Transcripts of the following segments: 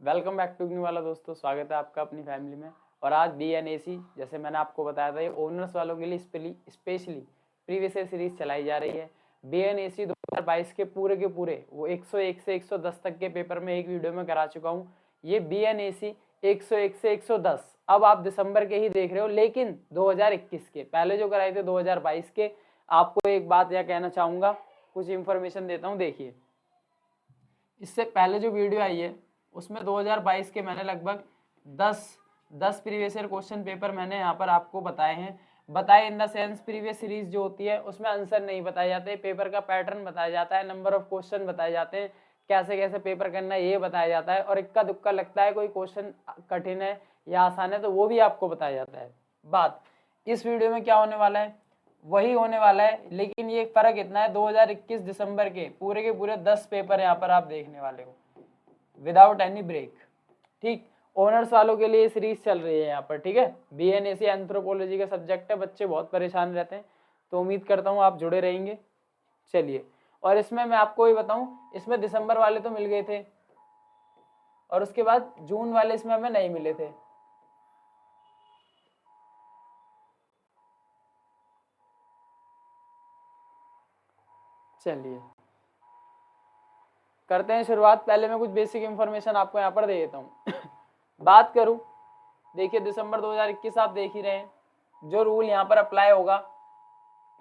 Welcome back to new वाला दोस्तों, स्वागत है आपका अपनी फैमिली में। और आज BNAC जैसे मैंने आपको बताया था, ये ओनर्स वालों के लिए स्पेशली प्रीवियस ईयर सीरीज चलाई जा रही है। BNAC 2022 के पूरे वो 101 से 110 तक के पेपर में एक वीडियो में करा चुका हूँ। ये BNAC 101 से 110 अब आप दिसंबर के ही देख रहे हो, लेकिन 2021 के पहले जो कराए थे 2022 के। आपको एक बात यह कहना चाहूँगा, कुछ इन्फॉर्मेशन देता हूँ। देखिए, इससे पहले जो वीडियो आई है उसमें 2022 के मैंने लगभग 10 प्रीवियस ईयर क्वेश्चन पेपर मैंने यहाँ पर आपको बताए हैं। बताए in the sense, previous series जो होती है उसमें आंसर नहीं बताए जाते, पेपर का पैटर्न बताया जाता है, नंबर ऑफ क्वेश्चन बताए जाते हैं, कैसे कैसे पेपर करना है ये बताया जाता है, और इक्का दुक्का लगता है कोई क्वेश्चन कठिन है या आसान है तो वो भी आपको बताया जाता है। बात इस वीडियो में क्या होने वाला है, वही होने वाला है, लेकिन ये फर्क इतना है 2021 दिसंबर के पूरे 10 पेपर यहाँ पर आप देखने वाले हो विदाउट एनी ब्रेक। ठीक, ऑनर्स वालों के लिए सीरीज चल रही है यहाँ पर। ठीक है, BNAC एंथ्रोपोलॉजी का सब्जेक्ट है, बच्चे बहुत परेशान रहते हैं, तो उम्मीद करता हूँ आप जुड़े रहेंगे। चलिए, और इसमें मैं आपको ये बताऊं, इसमें दिसंबर वाले तो मिल गए थे और उसके बाद जून वाले इसमें हमें नहीं मिले थे। चलिए करते हैं शुरुआत। पहले मैं कुछ बेसिक इंफॉर्मेशन आपको यहाँ पर दे देता हूँ। बात करूं, देखिए दिसंबर 2021 आप देख ही रहे हैं, जो रूल यहाँ पर अप्लाई होगा,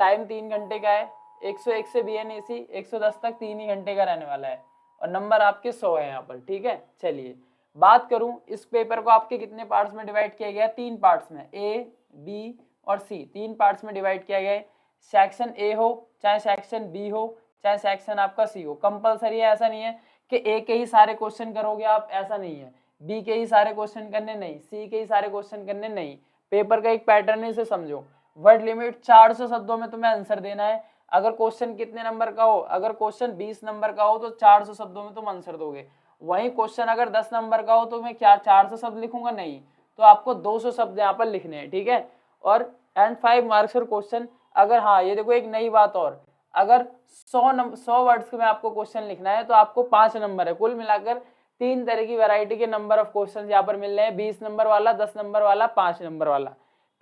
टाइम 3 घंटे का है। 101 से BNAC 110 तक 3 ही घंटे का रहने वाला है और नंबर आपके 100 है यहाँ पर। ठीक है, चलिए बात करूं, इस पेपर को आपके कितने पार्ट्स में डिवाइड किया गया है? 3 पार्ट्स में, A, B और C, 3 पार्ट्स में डिवाइड किया गया है। सेक्शन A हो चाहे सेक्शन B हो चाहे सेक्शन आपका C हो, कंपलसरी है। ऐसा नहीं है कि A के ही सारे क्वेश्चन करोगे आप, ऐसा नहीं है। B के ही सारे क्वेश्चन करने नहीं, C के ही सारे क्वेश्चन करने नहीं। पेपर का एक पैटर्न है, इसे समझो। वर्ड लिमिट 400 शब्दों में तुम्हें आंसर देना है। अगर क्वेश्चन कितने नंबर का हो, अगर क्वेश्चन 20 नंबर का हो तो 400 शब्दों में तुम आंसर दोगे। वही क्वेश्चन अगर 10 नंबर का हो तो मैं क्या 400 शब्द लिखूंगा? नहीं, तो आपको 200 शब्द यहाँ पर लिखने हैं। ठीक है, और एंड 5 मार्क्स और क्वेश्चन। अगर हाँ, ये देखो एक नई बात और, अगर 100 वर्ड्स में आपको क्वेश्चन लिखना है तो आपको 5 नंबर है। कुल मिलाकर 3 तरह की वैरायटी के नंबर ऑफ क्वेश्चन यहाँ पर मिल रहे हैं, 20 नंबर वाला, 10 नंबर वाला, 5 नंबर वाला।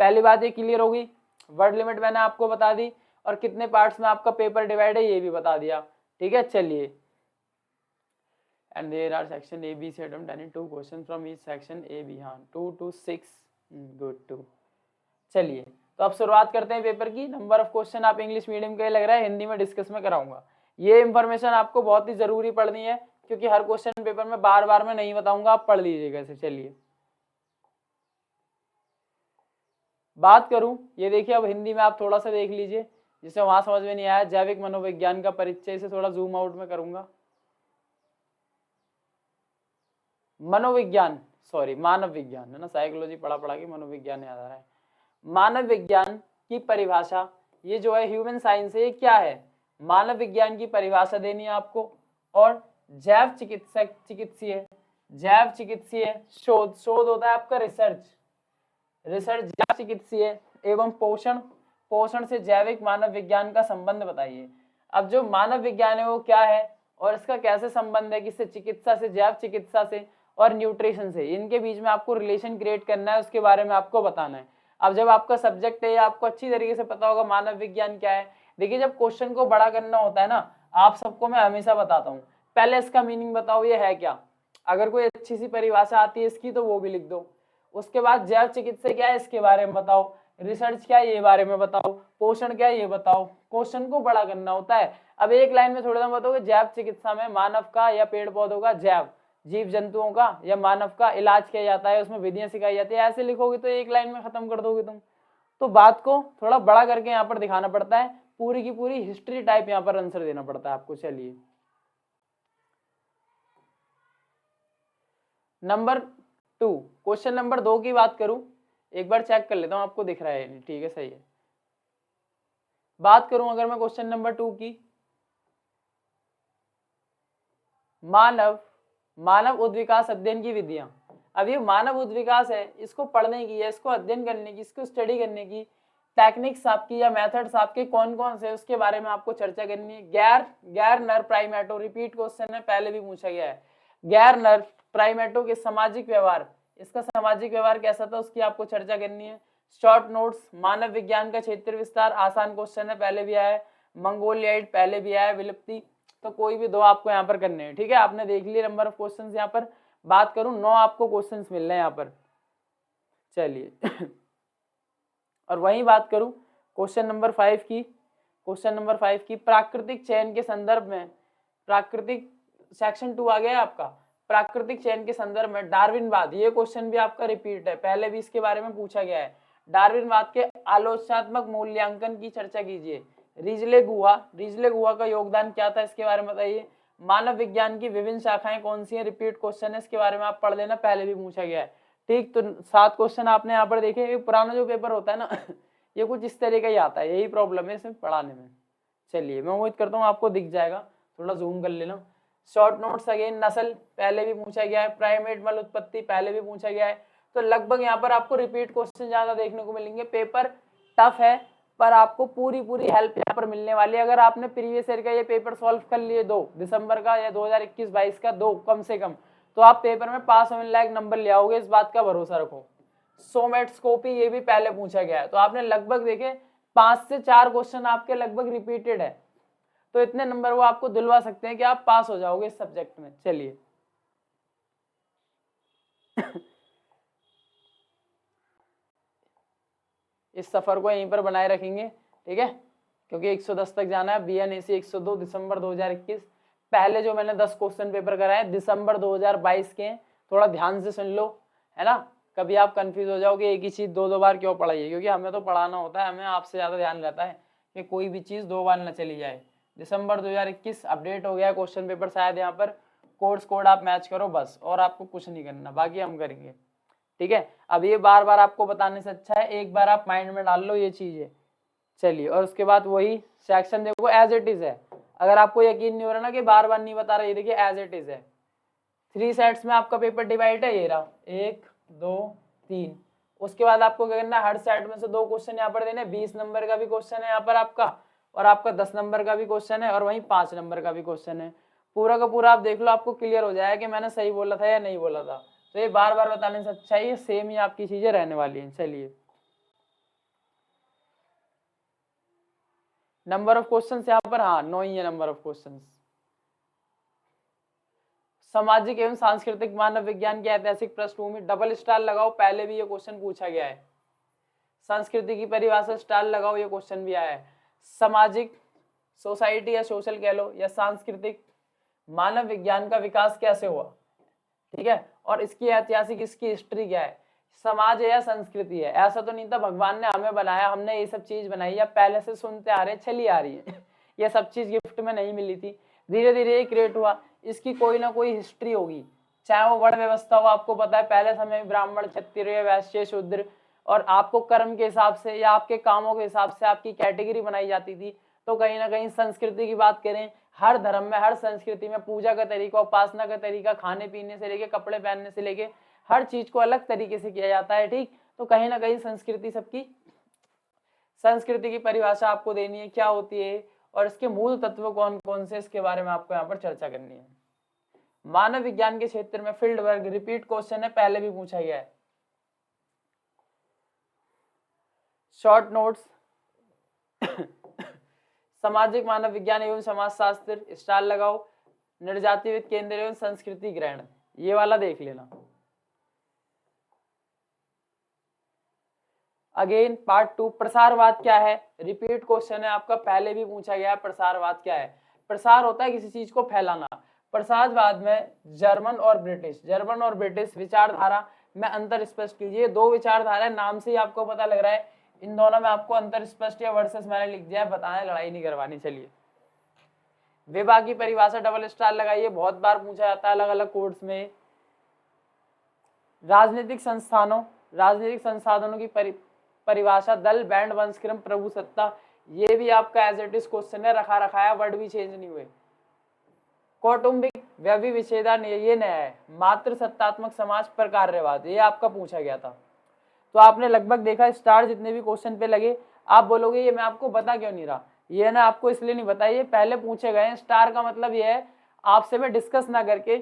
पहली बात ये क्लियर होगी। वर्ड लिमिट मैंने आपको बता दी और कितने पार्ट्स में आपका पेपर डिवाइड है ये भी बता दिया। ठीक है, चलिए, and there are section A, B, C attempt any 2 questions from each section A, B। हाँ, 2 to 6, good 2। चलिए, तो अब शुरुआत करते हैं पेपर की। नंबर ऑफ क्वेश्चन आप इंग्लिश मीडियम के लग रहा है, हिंदी में डिस्कस में कराऊंगा। ये इंफॉर्मेशन आपको बहुत ही जरूरी पढ़नी है, क्योंकि हर क्वेश्चन पेपर में बार बार मैं नहीं बताऊंगा, आप पढ़ लीजिएगा इसे। चलिए बात करूं, ये देखिए अब हिंदी में आप थोड़ा सा देख लीजिए, जिसे वहां समझ में नहीं आया, जैविक मनोविज्ञान का परिचय, से थोड़ा जूम आउट में करूंगा। मनोविज्ञान, सॉरी मानव विज्ञान है ना, साइकोलॉजी पढ़ा पढ़ा के मनोविज्ञान याद आ रहा है। मानव विज्ञान की परिभाषा, ये जो है ह्यूमन साइंस है, ये क्या है? मानव विज्ञान की परिभाषा देनी है आपको। और जैव चिकित्सक, चिकित्सीय, जैव चिकित्सीय शोध, शोध होता है आपका रिसर्च, रिसर्च जैव चिकित्सीय एवं पोषण, पोषण से जैविक मानव विज्ञान का संबंध बताइए। अब जो मानव विज्ञान है वो क्या है और इसका कैसे संबंध है, किससे? चिकित्सा से, जैव चिकित्सा से और न्यूट्रिशन से, इनके बीच में आपको रिलेशन क्रिएट करना है, उसके बारे में आपको बताना है। अब जब आपका सब्जेक्ट है, आपको अच्छी तरीके से पता होगा मानव विज्ञान क्या है। देखिए, जब क्वेश्चन को बड़ा करना होता है ना, आप सबको मैं हमेशा बताता हूँ, पहले इसका मीनिंग बताओ ये है क्या। अगर कोई अच्छी सी परिभाषा आती है इसकी तो वो भी लिख दो। उसके बाद जैव चिकित्सा क्या है इसके बारे में बताओ, रिसर्च क्या है ये बारे में बताओ, पोषण क्या है ये बताओ। क्वेश्चन को बड़ा करना होता है। अब एक लाइन में थोड़ा सा बताओगे, जैव चिकित्सा में मानव का या पेड़ पौधों का, जैव जीव जंतुओं का या मानव का इलाज किया जाता है, उसमें विधियां सिखाई जाती है, ऐसे लिखोगे तो एक लाइन में खत्म कर दोगे तुम। तो बात को थोड़ा बड़ा करके यहाँ पर दिखाना पड़ता है, पूरी की पूरी हिस्ट्री टाइप यहाँ पर आंसर देना पड़ता है आपको। चलिए नंबर 2, क्वेश्चन नंबर 2 की बात करूं, एक बार चेक कर लेता हूं आपको दिख रहा है, ठीक है सही है। बात करूं अगर मैं क्वेश्चन नंबर 2 की, मानव, मानव उद्विकास अध्ययन की विधियां। अब ये मानव उद्विकास है, इसको पढ़ने की है, इसको अध्ययन करने की, इसको स्टडी करने की टेक्निक्स आपकी या मेथड्स आपके कौन कौन से, उसके बारे में आपको चर्चा करनी है। गैर नर प्राइमेटो, रिपीट क्वेश्चन है, पहले भी पूछा गया है। गैर नर प्राइमेटो के सामाजिक व्यवहार, इसका सामाजिक व्यवहार कैसा था उसकी आपको चर्चा करनी है। शॉर्ट नोट्स, मानव विज्ञान का क्षेत्र विस्तार, आसान क्वेश्चन है, पहले भी आया है। मंगोलियाइड पहले भी आया है। विलुप्ति, तो कोई भी दो आपको यहाँ पर करने हैं, ठीक है। आपने देख लिया नंबर ऑफ क्वेश्चंस, यहाँ पर बात करूं 9 आपको क्वेश्चंस मिल रहे हैं यहाँ पर। चलिए और वहीं बात करूं क्वेश्चन नंबर 5 की, प्राकृतिक चयन के संदर्भ में, प्राकृतिक सेक्शन 2 आ गया आपका। प्राकृतिक चयन के संदर्भ में डार्विनवाद, ये क्वेश्चन भी आपका रिपीट है, पहले भी इसके बारे में पूछा गया है। डार्विनवाद के आलोचनात्मक मूल्यांकन की चर्चा कीजिए। रिजले गुहा का योगदान क्या था, इसके बारे में बताइए। मानव विज्ञान की विभिन्न शाखाएं कौन सी हैं, रिपीट क्वेश्चन है, इसके बारे में आप पढ़ लेना, पहले भी पूछा गया है, ठीक। तो 7 क्वेश्चन आपने यहाँ पर देखे। पुराना जो पेपर होता है ना ये कुछ इस तरह का ही आता है, यही प्रॉब्लम है इसमें पढ़ाने में। चलिए मैं उम्मीद करता हूँ आपको दिख जाएगा, थोड़ा जूम कर लेना। शॉर्ट नोट्स अगेन, नस्ल पहले भी पूछा गया है, प्राइमेट मल उत्पत्ति पहले भी पूछा गया है। तो लगभग यहाँ पर आपको रिपीट क्वेश्चन ज्यादा देखने को मिलेंगे। पेपर टफ है पर आपको पूरी हेल्प यहाँ पर मिलने वाली है। अगर आपने प्रीवियस ईयर का ये पेपर सॉल्व कर लिए 2 दिसंबर का या 2021-22 का 2 कम से कम, तो आप पेपर में पास होने लायक नंबर ले आओगे, इस बात का भरोसा रखो। सोमेटोस्कोपी ये भी पहले पूछा गया है, तो आपने लगभग देखे 5 से 4 क्वेश्चन आपके लगभग रिपीटेड है, तो इतने नंबर वो आपको दिलवा सकते हैं कि आप पास हो जाओगे इस सब्जेक्ट में। चलिए इस सफर को यहीं पर बनाए रखेंगे, ठीक है, क्योंकि 110 तक जाना है। BNAC 102 दिसंबर 2021। पहले जो मैंने 10 क्वेश्चन पेपर कराए दिसंबर 2022 के, थोड़ा ध्यान से सुन लो, है ना। कभी आप कंफ्यूज हो जाओगे एक ही चीज 2 बार क्यों पढ़ाइए, क्योंकि हमें तो पढ़ाना होता है, हमें आपसे ज्यादा ध्यान रहता है कि कोई भी चीज 2 बार न चली जाए। दिसंबर 2021 अपडेट हो गया क्वेश्चन पेपर, शायद यहाँ पर कोर्स कोड आप मैच करो बस, और आपको कुछ नहीं करना, बाकी हम करेंगे, ठीक है। अब ये बार बार आपको बताने से अच्छा है एक बार आप माइंड में डाल लो ये चीजें। चलिए और उसके बाद वही सेक्शन देखो एज इट इज है। अगर आपको यकीन नहीं हो रहा ना कि बार बार नहीं बता रहा, ये देखिए एज इट इज है। 3 सेट्स में आपका पेपर डिवाइड है, ये रहा 1 2 3। उसके बाद आपको क्या करना है, हर सेट में से 2 क्वेश्चन यहाँ पर देने। 20 नंबर का भी क्वेश्चन है यहाँ पर आपका, और आपका 10 नंबर का भी क्वेश्चन है, और वहीं 5 नंबर का भी क्वेश्चन है। पूरा का पूरा आप देख लो, आपको क्लियर हो जाएगा कि मैंने सही बोला था या नहीं बोला था। तो ये बार बार बताने से अच्छा है, ये सेम ही आपकी चीजें रहने वाली हैं। चलिए नंबर ऑफ क्वेश्चंस यहाँ पर, हाँ 9 ही है नंबर ऑफ क्वेश्चंस। सामाजिक एवं सांस्कृतिक मानव विज्ञान की ऐतिहासिक पृष्ठभूमि, डबल स्टार लगाओ, पहले भी ये क्वेश्चन पूछा गया है। संस्कृति की परिभाषा स्टार लगाओ, ये क्वेश्चन भी आया है। सामाजिक सोसाइटी या सोशल कह लो, या सांस्कृतिक मानव विज्ञान का विकास कैसे हुआ, ठीक है, और इसकी ऐतिहासिक, इसकी हिस्ट्री क्या है। समाज है या संस्कृति है, ऐसा तो नहीं था भगवान ने हमें बनाया, हमने ये सब चीज बनाई, या पहले से सुनते आ रहे चली आ रही है ये सब चीज गिफ्ट में नहीं मिली थी, धीरे धीरे ये क्रिएट हुआ। इसकी कोई ना कोई हिस्ट्री होगी, चाहे वो वर्ण व्यवस्था हो, आपको पता है पहले समय में ब्राह्मण क्षत्रिय वैश्य शूद्र, और आपको कर्म के हिसाब से या आपके कामों के हिसाब से आपकी कैटेगरी बनाई जाती थी। तो कहीं ना कहीं संस्कृति की बात करें, हर धर्म में हर संस्कृति में पूजा का तरीका, उपासना का तरीका, खाने पीने से लेके कपड़े पहनने से लेके हर चीज को अलग तरीके से किया जाता है, ठीक। तो कहीं ना कहीं संस्कृति, सबकी संस्कृति की परिभाषा आपको देनी है क्या होती है, और इसके मूल तत्व कौन कौन से, इसके बारे में आपको यहाँ पर चर्चा करनी है। मानव विज्ञान के क्षेत्र में फील्ड वर्क, रिपीट क्वेश्चन है, पहले भी पूछा गया है। शॉर्ट नोट्स सामाजिक मानव विज्ञान एवं समाजशास्त्र, स्टार लगाओ। निर्जातिविद केंद्र एवं संस्कृति ग्रहण, ये वाला देख लेना। अगेन पार्ट 2, प्रसारवाद क्या है, रिपीट क्वेश्चन है आपका, पहले भी पूछा गया है। प्रसारवाद क्या है, प्रसार होता है किसी चीज को फैलाना। प्रसारवाद में जर्मन और ब्रिटिश विचारधारा में अंतर स्पष्ट कीजिए। 2 विचारधारा, नाम से ही आपको पता लग रहा है, इन दोनों में आपको अंतर स्पष्ट या वर्सेस मैंने लिख दिया है, बताना, लड़ाई नहीं करवानी। चलिए विभाग की परिभाषा, डबल स्टार लगाइए, बहुत बार पूछा जाता है अलग अलग कोर्स में। राजनीतिक संसाधनों की परिभाषा, दल, बैंड, वंशक्रम, प्रभुसत्ता, ये भी आपका एज इट इज क्वेश्चन है, रखा है, वर्ड भी चेंज नहीं हुए। कौटुंबिक व्यवि विच्छेदन, ये नया है। मातृ सत्तात्मक समाज, प्रकार्यवाद, ये आपका पूछा गया था। तो आपने लगभग देखा स्टार जितने भी क्वेश्चन पे लगे, आप बोलोगे ये मैं आपको बता क्यों नहीं रहा, ये ना आपको इसलिए नहीं बताइए, पहले पूछे गए। स्टार का मतलब ये है आपसे मैं डिस्कस ना करके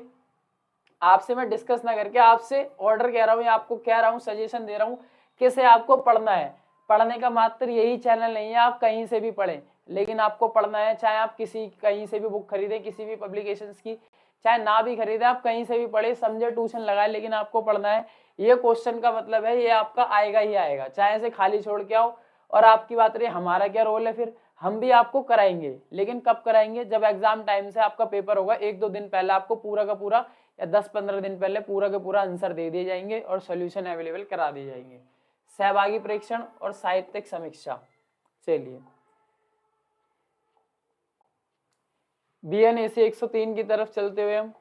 आपसे मैं डिस्कस ना करके आपसे ऑर्डर कह रहा हूँ या आपको कह रहा हूँ, सजेशन दे रहा हूँ किसे आपको पढ़ना है। पढ़ने का मात्र यही चैनल नहीं है, आप कहीं से भी पढ़ें, लेकिन आपको पढ़ना है। चाहे आप किसी कहीं से भी बुक खरीदें, किसी भी पब्लिकेशंस की, चाहे ना भी खरीदें, आप कहीं से भी पढ़े, समझे, ट्यूशन लगाए, लेकिन आपको पढ़ना है। ये क्वेश्चन का मतलब है ये आपका आएगा ही आएगा, चाहे इसे खाली छोड़ के आओ। और आपकी बात रही हमारा क्या रोल है, फिर हम भी आपको कराएंगे, लेकिन कब कराएंगे, जब एग्जाम टाइम से आपका पेपर होगा, 1-2 दिन पहले आपको पूरा का पूरा या 10-15 दिन पहले पूरा का पूरा आंसर दे दिए जाएंगे और सॉल्यूशन अवेलेबल करा दिए जाएंगे। सहभागी परीक्षण और साहित्यिक समीक्षा। चलिए BNAC 103 की तरफ चलते हुए हम,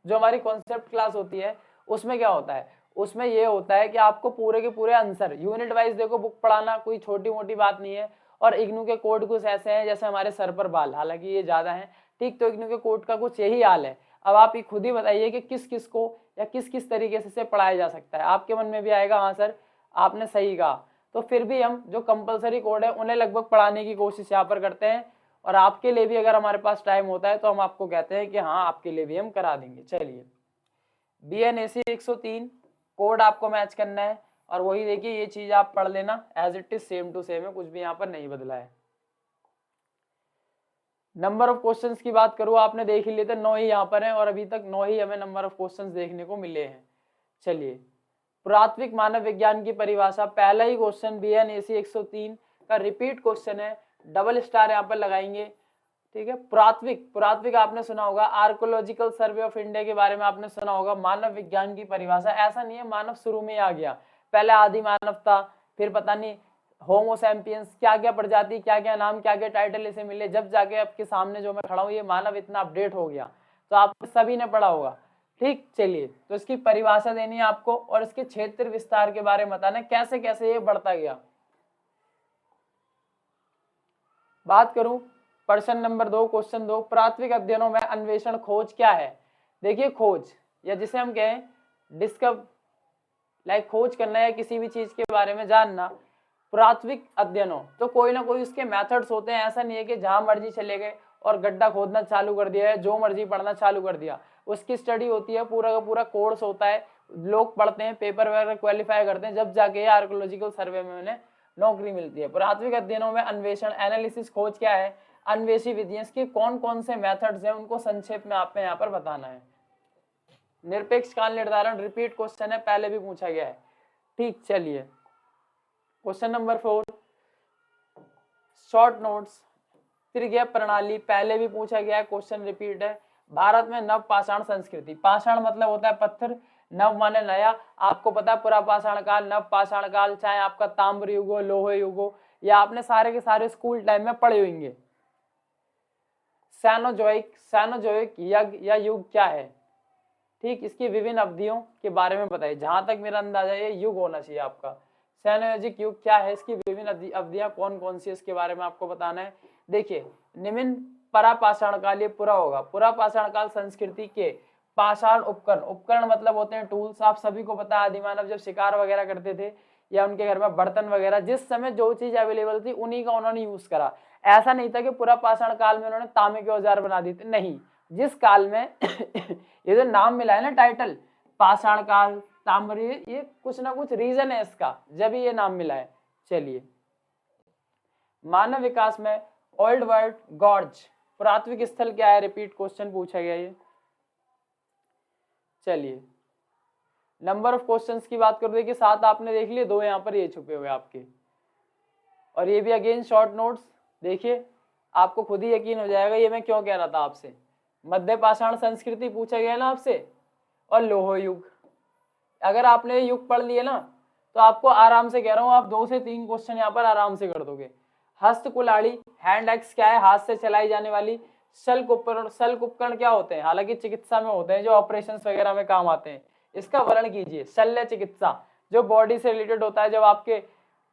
जो हमारी कॉन्सेप्ट क्लास होती है उसमें क्या होता है, उसमें ये होता है कि आपको पूरे के पूरे आंसर यूनिट वाइज, देखो बुक पढ़ाना कोई छोटी मोटी बात नहीं है। और इग्नू के कोड कुछ ऐसे हैं जैसे हमारे सर पर बाल, हालांकि ये ज्यादा हैं, ठीक। तो इग्नू के कोड का कुछ यही हाल है। अब आप ये खुद ही बताइए कि किस किस को या किस किस तरीके से पढ़ाया जा सकता है। आपके मन में भी आएगा हाँ सर आपने सही कहा, तो फिर भी हम जो कंपलसरी कोड है उन्हें लगभग पढ़ाने की कोशिश यहाँ पर करते हैं। और आपके लिए भी अगर हमारे पास टाइम होता है तो हम आपको कहते हैं कि हाँ आपके लिए भी हम करा देंगे। चलिए BNAC 103 कोड आपको मैच करना है, और वही देखिए ये चीज आप पढ़ लेना, as it is same to same है, कुछ भी यहाँ पर नहीं बदला है। नंबर ऑफ क्वेश्चंस की बात करूँ, आपने देख ही लिए थे 9 ही यहाँ पर हैं, और अभी तक 9 ही हमें नंबर ऑफ क्वेश्चंस देखने को मिले हैं। चलिए पुरातात्विक मानव विज्ञान की परिभाषा, पहला ही क्वेश्चन BNAC 103 का रिपीट क्वेश्चन है, डबल स्टार यहाँ पर लगाएंगे, ठीक है। पुरातात्विक आपने सुना होगा, आर्कोलॉजिकल सर्वे ऑफ इंडिया के बारे में आपने सुना होगा। मानव विज्ञान की परिभाषा, ऐसा नहीं है मानव शुरू में आ गया, पहले आदि मानव था, फिर पता नहीं होमो सैपियंस, क्या क्या प्रजाति, क्या क्या नाम, क्या क्या टाइटल इसे मिले, जब जाके आपके सामने जो मैं खड़ा हूँ ये मानव इतना अपडेट हो गया। तो आप सभी ने पढ़ा होगा, ठीक। चलिए तो इसकी परिभाषा देनी है आपको, और इसके क्षेत्र विस्तार के बारे में बताना कैसे कैसे ये बढ़ता गया। बात करूं प्रश्न नंबर 2, क्वेश्चन 2, प्राथमिक अध्ययनों में अन्वेषण खोज क्या है। देखिए खोज, या जिसे हम कहें डिस्कवर, लाइक खोज करना है किसी भी चीज के बारे में जानना। प्राथमिक अध्ययनों तो कोई ना कोई उसके मेथड्स होते हैं, ऐसा नहीं है कि जहां मर्जी चले गए और गड्ढा खोदना चालू कर दिया है, जो मर्जी पढ़ना चालू कर दिया। उसकी स्टडी होती है, पूरा का पूरा कोर्स होता है, लोग पढ़ते हैं, पेपर वगैरह क्वालिफाई करते हैं, जब जाके आर्कोलॉजिकल सर्वे में उन्हें नौकरी मिलती है। प्राथमिक अध्ययनों में अन्वेषण एनालिसिस खोज क्या है, अन्वेषी विधियां, इसके कौन कौन से मेथड्स हैं उनको संक्षेप में आपने यहाँ पर बताना है। निरपेक्ष काल निर्धारण रिपीट क्वेश्चन है, पहले भी पूछा गया है, ठीक। चलिए क्वेश्चन नंबर 4, शॉर्ट नोट्स त्रिज्या प्रणाली, पहले भी पूछा गया है, क्वेश्चन रिपीट है। भारत में नव पाषाण संस्कृति, पाषाण मतलब होता है पत्थर, नव माने नया, आपको पता है पुरा पाषाण काल, नव पाषाण काल, चाहे आपका ताम्र युग हो, लोह युग हो, या आपने सारे के सारे स्कूल टाइम में पढ़े होंगे। सैनोजोइक यज्ञ या युग क्या है, ठीक। इसकी विभिन्न अवधियों के बारे में बताइए, जहां तक मेरा अंदाजा ये युग होना चाहिए आपका। सैनोयोजिक युग क्या है, इसकी विभिन्न अवधियां कौन कौन सी, इसके बारे में आपको बताना है। देखिए निम्न परापाषाण काल ये पूरा होगा, पुरापाषाण काल संस्कृति के पाषाण उपकरण, उपकरण मतलब होते हैं टूल्स, आप सभी को पता है आदि मानव जब शिकार वगैरह करते थे या उनके घर में बर्तन वगैरह, जिस समय जो चीज अवेलेबल थी उन्हीं का उन्होंने यूज करा। ऐसा नहीं था कि पुरापाषाण काल में उन्होंने तांबे के औजार बना दिए थे, नहीं। जिस काल में ये जो नाम मिला है ना टाइटल, पाषाण काल, ताम्र, ये कुछ ना कुछ रीजन है इसका, जब ये नाम मिला है। चलिए मानव विकास में ओल्ड वर्ल्ड गॉर्ज पुरातात्विक स्थल क्या है, रिपीट क्वेश्चन पूछा गया ये। चलिए नंबर ऑफ क्वेश्चंस की बात कर, देखिए 7 आपने देख लिए, 2 यहाँ पर ये छुपे हुए आपके, और ये भी अगेन शॉर्ट नोट्स। देखिए आपको खुद ही यकीन हो जाएगा ये मैं क्यों कह रहा था आपसे। मध्य पाषाण संस्कृति पूछा गया ना आपसे, और लोह युग, अगर आपने युग पढ़ लिए ना तो आपको आराम से कह रहा हूँ आप 2 से 3 क्वेश्चन यहाँ पर आराम से कर दोगे। हस्त कुल्हाड़ी, हैंड एक्स क्या है, हाथ से चलाई जाने वाली। शल्क उपकरण, शल्क उपकरण क्या होते हैं, हालांकि चिकित्सा में होते हैं, जो ऑपरेशंस वगैरह में काम आते हैं। इसका वर्णन कीजिए। शल्य चिकित्सा जो बॉडी से रिलेटेड होता है, जब आपके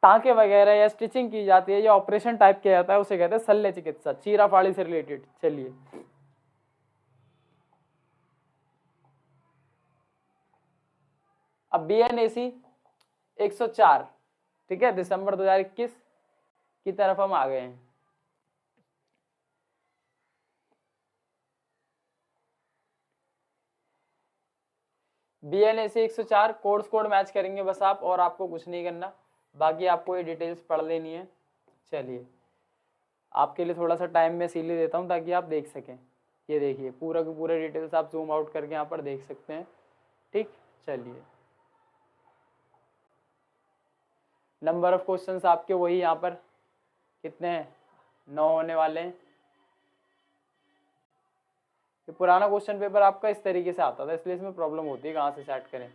टाँके वगैरह या स्टिचिंग की जाती है या ऑपरेशन टाइप किया जाता है, उसे कहते हैं शल्य चिकित्सा, चीरा फाड़ी से रिलेटेड। चलिए अब BNAC 104, ठीक है, दिसंबर 2021 की तरफ हम आ गए हैं। BNAC 104 कोर्स कोड मैच करेंगे बस आप, और आपको कुछ नहीं करना, बाकी आपको ये डिटेल्स पढ़ लेनी है। चलिए आपके लिए थोड़ा सा टाइम मैं इसीलिए देता हूँ ताकि आप देख सकें। ये देखिए पूरा के पूरे डिटेल्स आप जूम आउट करके यहाँ पर देख सकते हैं। ठीक, चलिए नंबर ऑफ क्वेश्चंस आपके वही यहाँ पर कितने हैं, 9 होने वाले हैं। ये पुराना क्वेश्चन पेपर आपका इस तरीके से आता था, इसलिए इसमें प्रॉब्लम होती है कहाँ से सेट करें।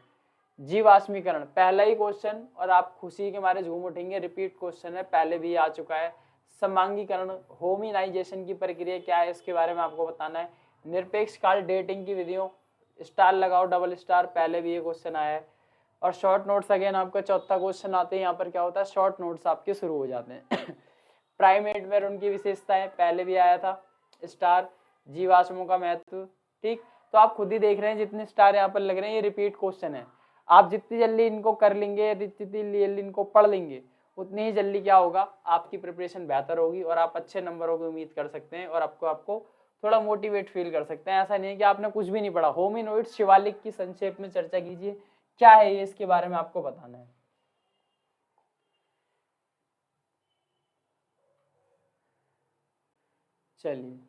जीवाश्मीकरण पहला ही क्वेश्चन, और आप खुशी के मारे झूम उठेंगे, रिपीट क्वेश्चन है, पहले भी आ चुका है। समांगीकरण होमिनाइजेशन की प्रक्रिया क्या है इसके बारे में आपको बताना है। निरपेक्ष काल डेटिंग की विधियों, स्टार लगाओ डबल स्टार, पहले भी ये क्वेश्चन आया है। और शॉर्ट नोट्स अगेन आपका चौथा क्वेश्चन आते हैं, यहाँ पर क्या होता है शॉर्ट नोट्स आपके शुरू हो जाते हैं। प्राइमेट में उनकी विशेषताएं, पहले भी आया था। स्टार, जीवाश्मों का महत्व। ठीक, तो आप खुद ही देख रहे हैं जितने स्टार यहाँ पर लग रहे हैं, ये रिपीट क्वेश्चन है। आप जितनी जल्दी इनको कर लेंगे, जितनी जल्दी इनको पढ़ लेंगे, उतनी ही जल्दी क्या होगा, आपकी प्रिपरेशन बेहतर होगी और आप अच्छे नंबरों की उम्मीद कर सकते हैं, और आपको थोड़ा मोटिवेट फील कर सकते हैं। ऐसा नहीं है कि आपने कुछ भी नहीं पढ़ा। होमिनोइड्स शिवालिक की संक्षेप में चर्चा कीजिए, क्या है ये, इसके बारे में आपको बताना है। चलिए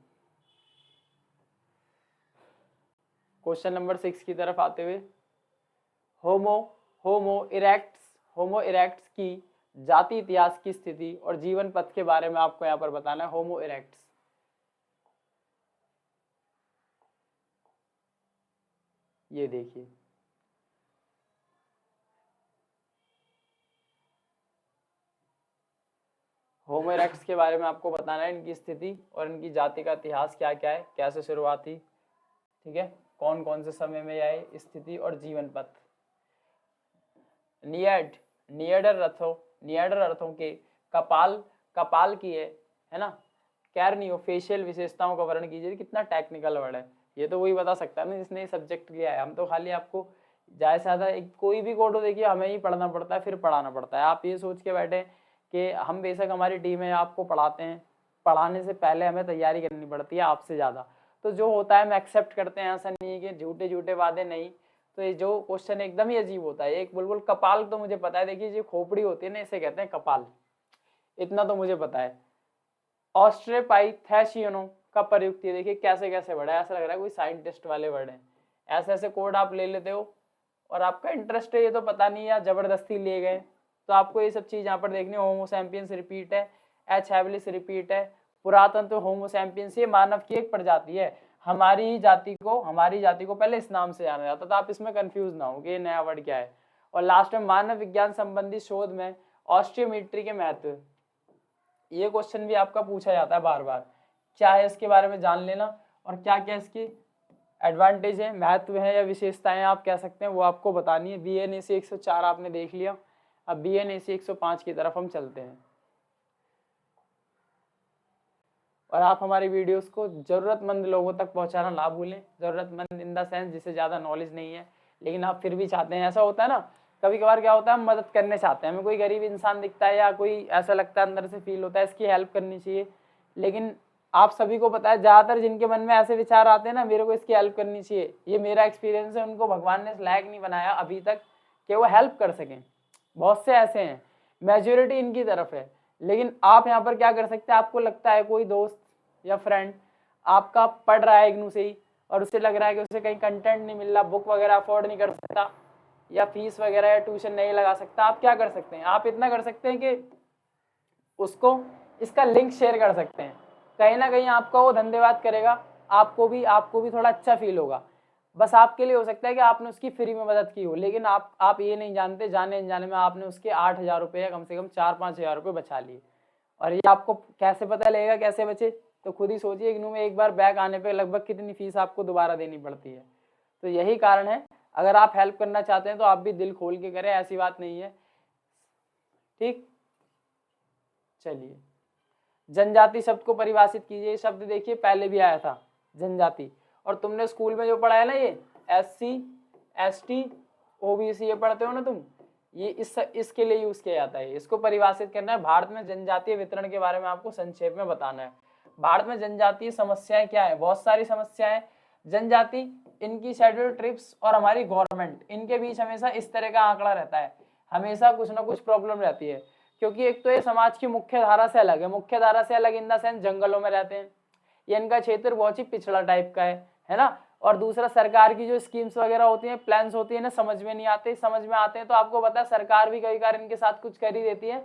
क्वेश्चन नंबर 6 की तरफ आते हुए, होमो इरेक्ट्स की जाति इतिहास की स्थिति और जीवन पथ के बारे में आपको यहाँ पर बताना है। होमो इरेक्ट्स, ये देखिए होमो इरेक्ट्स के बारे में आपको बताना है, इनकी स्थिति और इनकी जाति का इतिहास क्या क्या है, कैसे शुरुआत हुई, ठीक है, कौन कौन से समय में आए, स्थिति और जीवन पथ। नियडर अर्थों के कपाल की है ना, कैर्नियोफेशियल विशेषताओं का वर्णन कीजिए। कितना टेक्निकल वर्ड है, ये तो वही बता सकता है ना जिसने सब्जेक्ट लिया है। हम तो खाली आपको ज़्यादा से ज़्यादा कोई भी कोड हो देखिए हमें ही पढ़ना पड़ता है, फिर पढ़ाना पड़ता है। आप ये सोच के बैठे कि हम बेशक हमारी टीम है आपको पढ़ाते हैं, पढ़ाने से पहले हमें तैयारी करनी पड़ती है आपसे ज़्यादा। तो जो होता है हम एक्सेप्ट करते हैं, ऐसा नहीं है कि झूठे झूठे वादे नहीं। तो ये जो क्वेश्चन एकदम ही अजीब होता है। एक बुलबुल कपाल तो मुझे पता है, देखिए जो खोपड़ी होती है ना इसे कहते हैं कपाल, इतना तो मुझे पता है। ऑस्ट्रेपाइथेशियनों का प्रयुक्त, ये देखिए कैसे कैसे वर्ड है, ऐसा लग रहा है कोई साइंटिस्ट वाले वर्ड हैं। ऐसे ऐसे कोड आप ले लेते हो और आपका इंटरेस्ट है ये तो पता नहीं, या जबरदस्ती लिए गए। तो आपको ये सब चीज़ यहाँ पर देखनी है। होमो सैपियंस रिपीट है, एच हैबिलिस रिपीट है। पुरातन तो होमो सैपियंस ये मानव की एक प्रजाति है। हमारी जाति को पहले इस नाम से जाना जाता था। आप इसमें कंफ्यूज ना हो कि ये नया वर्ड क्या है। और लास्ट में मानव विज्ञान संबंधी शोध में ऑस्टियोमेट्री के महत्व, ये क्वेश्चन भी आपका पूछा जाता है बार बार, क्या है इसके बारे में जान लेना, और क्या क्या इसकी एडवांटेज है, महत्व है या विशेषताएं आप कह सकते हैं, वो आपको बतानी है। BNAC 104 आपने देख लिया, अब BNAC 105 की तरफ हम चलते हैं। और आप हमारी वीडियोस को ज़रूरतमंद लोगों तक पहुंचाना ना भूलें। ज़रूरतमंद इन द सेंस जिसे ज़्यादा नॉलेज नहीं है लेकिन आप फिर भी चाहते हैं। ऐसा होता है ना, कभी कभार क्या होता है, हम मदद करने चाहते हैं, हमें कोई गरीब इंसान दिखता है या कोई ऐसा लगता है, अंदर से फील होता है इसकी हेल्प करनी चाहिए। लेकिन आप सभी को पता है ज़्यादातर जिनके मन में ऐसे विचार आते हैं ना, मेरे को इसकी हेल्प करनी चाहिए, ये मेरा एक्सपीरियंस है, उनको भगवान ने लायक नहीं बनाया अभी तक कि वो हेल्प कर सकें। बहुत से ऐसे हैं, मेजोरिटी इनकी तरफ है। लेकिन आप यहाँ पर क्या कर सकते हैं, आपको लगता है कोई दोस्त या फ्रेंड आपका पढ़ रहा है इग्नू से ही, और उसे लग रहा है कि उसे कहीं कंटेंट नहीं मिल रहा, बुक वगैरह अफोर्ड नहीं कर सकता, या फीस वगैरह या ट्यूशन नहीं लगा सकता, आप क्या कर सकते हैं, आप इतना कर सकते हैं कि उसको इसका लिंक शेयर कर सकते हैं। कहीं ना कहीं आपका वो धन्यवाद करेगा, आपको भी थोड़ा अच्छा फील होगा। बस आपके लिए हो सकता है कि आपने उसकी फ्री में मदद की हो, लेकिन आप ये नहीं जानते, जाने अनजाने में आपने उसके 8,000 रुपये या कम से कम 4-5 हज़ार रुपये बचा लिए। और ये आपको कैसे पता लगेगा कैसे बचे, तो खुद ही सोचिए, इग्नू में एक बार बैक आने पे लगभग कितनी फीस आपको दोबारा देनी पड़ती है। तो यही कारण है, अगर आप हेल्प करना चाहते हैं तो आप भी दिल खोल के करें, ऐसी बात नहीं है। ठीक, चलिए जनजाति शब्द को परिभाषित कीजिए। शब्द देखिए पहले भी आया था जनजाति, और तुमने स्कूल में जो पढ़ा है ना, ये SC ST OBC ये पढ़ते हो ना तुम, ये इसके लिए यूज किया जाता है। इसको परिभाषित करना है। भारत में जनजातीय वितरण के बारे में आपको संक्षेप में बताना है। भारत में जनजातीय समस्याएं क्या है, बहुत सारी समस्याएं। जनजाति इनकी शेड्यूल ट्रिप्स और हमारी गवर्नमेंट, इनके बीच हमेशा इस तरह का आंकड़ा रहता है, हमेशा कुछ ना कुछ प्रॉब्लम रहती है। क्योंकि एक तो ये समाज की मुख्य धारा से अलग है, मुख्य धारा से अलग इन द सेंस जंगलों में रहते हैं, ये इनका क्षेत्र बहुत ही पिछड़ा टाइप का है ना। और दूसरा, सरकार की जो स्कीम्स वगैरह होती हैं, प्लान्स होती है ना, समझ में नहीं आते, समझ में आते हैं तो आपको पता है सरकार भी कई बार इनके साथ कुछ कर ही देती है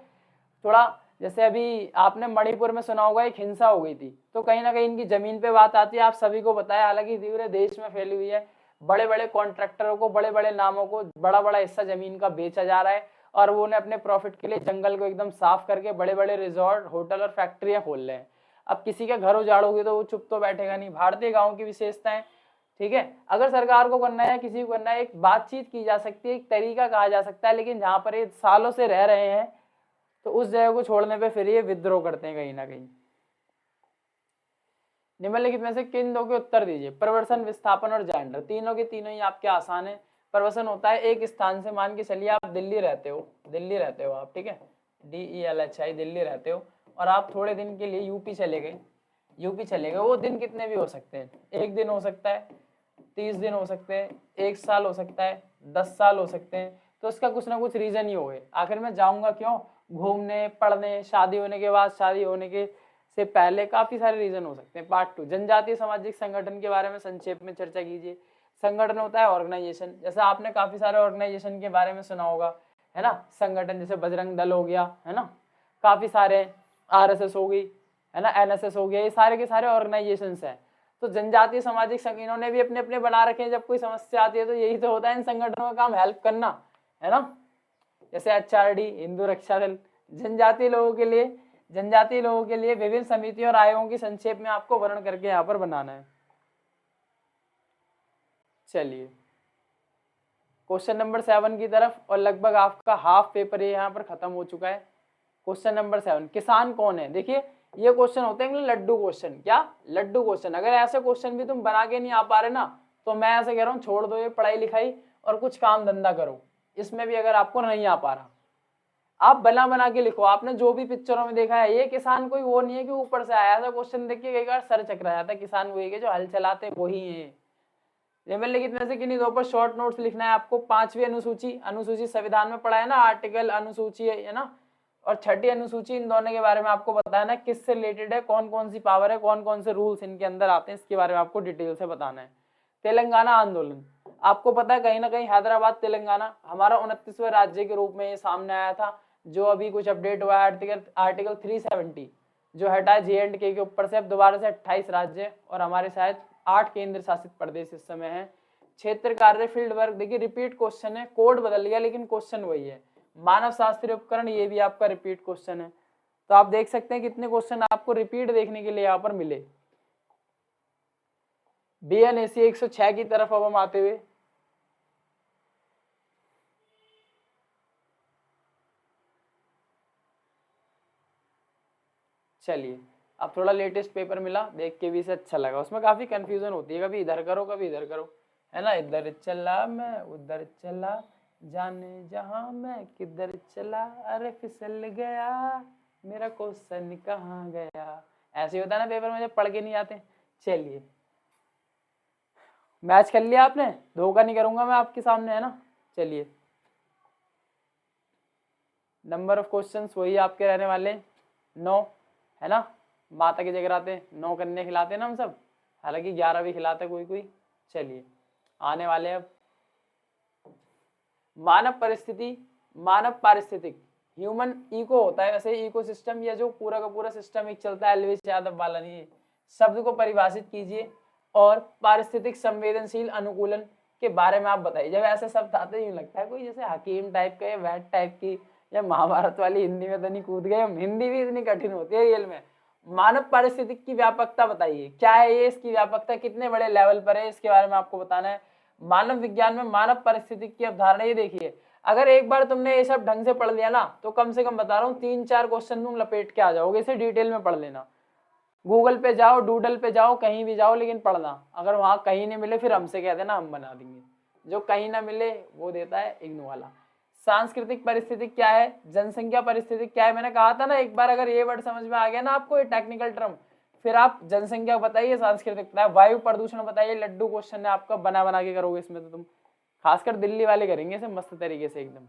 थोड़ा। जैसे अभी आपने मणिपुर में सुना होगा, एक हिंसा हो गई थी, तो कहीं ना कहीं इनकी जमीन पे बात आती है, आप सभी को पता है, हालांकि पूरे देश में फैली हुई है। बड़े बड़े कॉन्ट्रैक्टरों को, बड़े बड़े नामों को बड़ा बड़ा हिस्सा जमीन का बेचा जा रहा है, और वो उन्हें अपने प्रॉफिट के लिए जंगल को एकदम साफ करके बड़े बड़े रिजॉर्ट, होटल और फैक्ट्रियां खोल रहे हैं। अब किसी का घर उजाड़ोगे तो वो चुप तो बैठेगा नहीं। भारतीय गाँव की विशेषताएं, ठीक है, अगर सरकार को करना है, किसी को करना है, एक बातचीत की जा सकती है, एक तरीका कहा जा सकता है, लेकिन जहां पर ये सालों से रह रहे हैं तो उस जगह को छोड़ने पे फिर ये विद्रोह करते हैं कहीं ना कहीं। निम्नलिखित में से किन दो के उत्तर दीजिए। प्रवर्सन, विस्थापन और जेंडर, तीनों के तीनों ही आपके आसान है। प्रवर्सन होता है एक स्थान से, मान के चलिए आप दिल्ली रहते हो आप, ठीक है, DELHI, दिल्ली रहते हो, और आप थोड़े दिन के लिए यूपी चले गए, वो दिन कितने भी हो सकते हैं, 1 दिन हो सकता है, 30 दिन हो सकते हैं, 1 साल हो सकता है, 10 साल हो सकते हैं, तो इसका कुछ ना कुछ रीजन ही होगा। आखिर मैं जाऊंगा क्यों, घूमने, पढ़ने, शादी होने के बाद, शादी होने के से पहले, काफी सारे रीजन हो सकते हैं। पार्ट 2, जनजातीय सामाजिक संगठन के बारे में संक्षेप में चर्चा कीजिए। संगठन होता है ऑर्गेनाइजेशन, जैसे आपने काफी सारे ऑर्गेनाइजेशन के बारे में सुना होगा, है ना, संगठन जैसे बजरंग दल हो गया, है ना, काफी सारे, RSS हो गई, है ना, NSS हो गया, ये सारे के सारे ऑर्गेनाइजेशंस हैं। तो जनजातीय सामाजिक संगठन इन्होंने भी अपने अपने बना रखे हैं, जब कोई समस्या आती है तो यही तो होता है इन संगठनों का काम, हेल्प करना, है ना। जैसे HRD, हिंदू रक्षा दल। जनजातीय लोगों के लिए विभिन्न समितियों और आयोगों की संक्षेप में आपको वर्णन करके यहाँ पर बनाना है। चलिए क्वेश्चन नंबर 7 की तरफ, और लगभग आपका हाफ पेपर यहाँ पर खत्म हो चुका है। क्वेश्चन नंबर 7, किसान कौन है। देखिए ये क्वेश्चन होते हैं लड्डू क्वेश्चन। क्या लड्डू क्वेश्चन? अगर ऐसे क्वेश्चन भी तुम बना के नहीं आ पा रहे ना, तो मैं ऐसे कह रहा हूँ छोड़ दो ये पढ़ाई लिखाई और कुछ काम धंधा करो। इसमें भी अगर आपको नहीं आ पा रहा, आप बना के लिखो। आपने जो भी पिक्चरों में देखा है, ये किसान कोई वो नहीं है कि ऊपर से आया। ऐसा क्वेश्चन देख के कई बार सर चकरा जाता है, किसान वही है जो हल चलाते वही है। निम्नलिखित में से किन्हीं दो पर शॉर्ट नोट्स लिखना है आपको। 5वीं अनुसूची संविधान में पढ़ा है ना, आर्टिकल, अनुसूची है ना, और 6ठी अनुसूची, इन दोनों के बारे में आपको बताना है किससे रिलेटेड है, कौन कौन सी पावर है, कौन कौन से रूल्स इनके अंदर आते हैं, इसके बारे में आपको डिटेल से बताना है। तेलंगाना आंदोलन, आपको पता है कहीं ना कहीं हैदराबाद तेलंगाना हमारा 29वें राज्य के रूप में ये सामने आया था, जो अभी कुछ अपडेट हुआ है आर्टिकल 370 जो हटा J&K के ऊपर से, अब दोबारा से 28 राज्य और हमारे शायद 8 केंद्र शासित प्रदेश इस समय है। क्षेत्र कार्य, फील्ड वर्क, देखिए रिपीट क्वेश्चन है, कोड बदल गया लेकिन क्वेश्चन वही है। मानव शास्त्रीय उपकरण, ये भी आपका रिपीट क्वेश्चन है। तो आप देख सकते हैं कितने क्वेश्चन आपको रिपीट देखने के लिए यहाँ पर मिले। BNAC 106 की तरफ अब हम आते हुए, चलिए अब थोड़ा लेटेस्ट पेपर मिला, देख के भी से अच्छा लगा। उसमें काफी कंफ्यूजन होती है, कभी इधर करो कभी इधर करो, है ना। इधर चला मैं उधर चला, जाने जहां मैं किधर चला, अरे फिसल गया मेरा क्वेश्चन कहाँ गया। ऐसे होता है ना पेपर में जब पढ़ के नहीं आते। चलिए मैच कर लिया आपने, धोखा नहीं करूंगा मैं आपके सामने, है ना। चलिए नंबर ऑफ क्वेश्चंस वही आपके रहने वाले 9, है ना। माता के जगराते 9 कन्या खिलाते हैं ना हम सब, हालांकि 11 भी खिलाते कोई कोई। चलिए आने वाले अब मानव पारिस्थितिक, ह्यूमन इको होता है वैसे इकोसिस्टम, या जो पूरा का पूरा सिस्टम एक चलता है, एलवीस यादव वाला नहीं है। शब्द को परिभाषित कीजिए और पारिस्थितिक संवेदनशील अनुकूलन के बारे में आप बताइए। जब ऐसे शब्द आते ही लगता है कोई जैसे हकीम टाइप का या वैट टाइप की या महाभारत वाली हिंदी में तो नहीं कूद गए हम। हिंदी भी इतनी कठिन होती है रियल में। मानव पारिस्थितिक की व्यापकता बताइए, क्या है ये, इसकी व्यापकता कितने बड़े लेवल पर है, इसके बारे में आपको बताना है। मानव विज्ञान में मानव पारिस्थितिक की अवधारणा, ये देखिए अगर एक बार तुमने ये सब ढंग से पढ़ लिया ना, तो कम से कम बता रहा हूँ 3-4 क्वेश्चन तुम लपेट के आ जाओगे। इसे डिटेल में पढ़ लेना, गूगल पे जाओ, डूडल पे जाओ, कहीं भी जाओ, लेकिन पढ़ना। अगर वहां कहीं नहीं मिले फिर हमसे कह देना, हम बना देंगे। जो कहीं ना मिले वो देता है इग्नू वाला। सांस्कृतिक परिस्थिति क्या है, जनसंख्या परिस्थिति क्या है, मैंने कहा था ना एक बार, अगर ये वर्ड समझ में आ गया ना आपको, ये टेक्निकल टर्म, फिर आप जनसंख्या बताइए, सांस्कृतिक बताइए, वायु प्रदूषण बताइए, लड्डू क्वेश्चन है आपका, बना बना के करोगे इसमें तो तुम, खासकर दिल्ली वाले करेंगे इसे मस्त तरीके से एकदम।